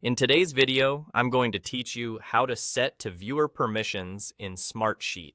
In today's video, I'm going to teach you how to set to viewer permissions in Smartsheet.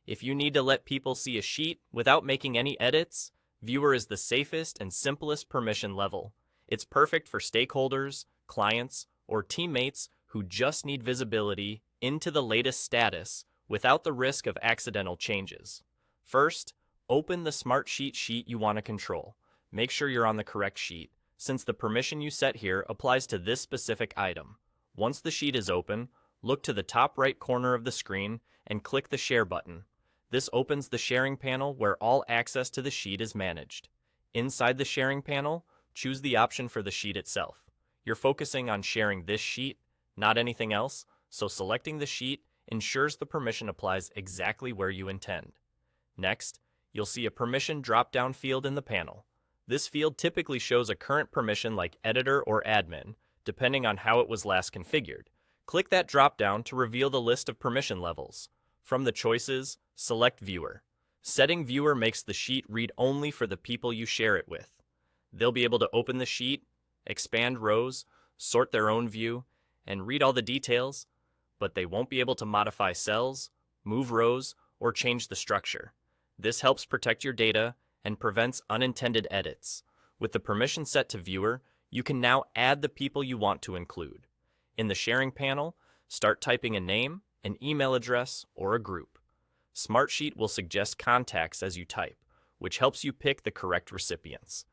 If you need to let people see a sheet without making any edits, Viewer is the safest and simplest permission level. It's perfect for stakeholders, clients, or teammates who just need visibility into the latest status without the risk of accidental changes. First, open the Smartsheet sheet you want to control. Make sure you're on the correct sheet, since the permission you set here applies to this specific item. Once the sheet is open, look to the top right corner of the screen and click the Share button. This opens the sharing panel where all access to the sheet is managed. Inside the sharing panel, choose the option for the sheet itself. You're focusing on sharing this sheet, not anything else, so selecting the sheet ensures the permission applies exactly where you intend. Next, you'll see a permission drop-down field in the panel. This field typically shows a current permission like editor or admin, depending on how it was last configured. Click that drop-down to reveal the list of permission levels. From the choices, select Viewer. Setting Viewer makes the sheet read only for the people you share it with. They'll be able to open the sheet, expand rows, sort their own view, and read all the details, but they won't be able to modify cells, move rows, or change the structure. This helps protect your data and prevents unintended edits. With the permission set to Viewer, you can now add the people you want to include. In the sharing panel, start typing a name, an email address, or a group. Smartsheet will suggest contacts as you type, which helps you pick the correct recipients.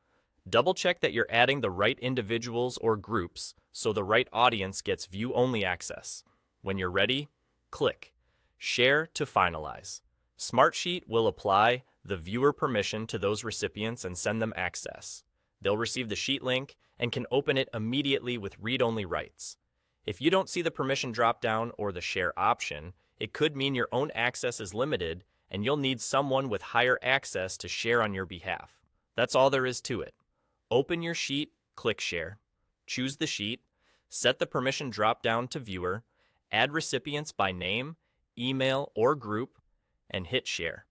Double-check that you're adding the right individuals or groups so the right audience gets view-only access. When you're ready, click Share to finalize. Smartsheet will apply the viewer permission to those recipients and send them access. They'll receive the sheet link and can open it immediately with read-only rights. If you don't see the permission drop-down or the share option, it could mean your own access is limited and you'll need someone with higher access to share on your behalf. That's all there is to it. Open your sheet, click Share. Choose the sheet, set the permission drop-down to Viewer, add recipients by name, email, or group, and hit Share.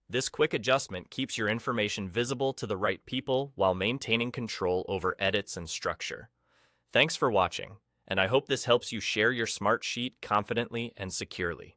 This quick adjustment keeps your information visible to the right people while maintaining control over edits and structure. Thanks for watching, and I hope this helps you share your Smartsheet confidently and securely.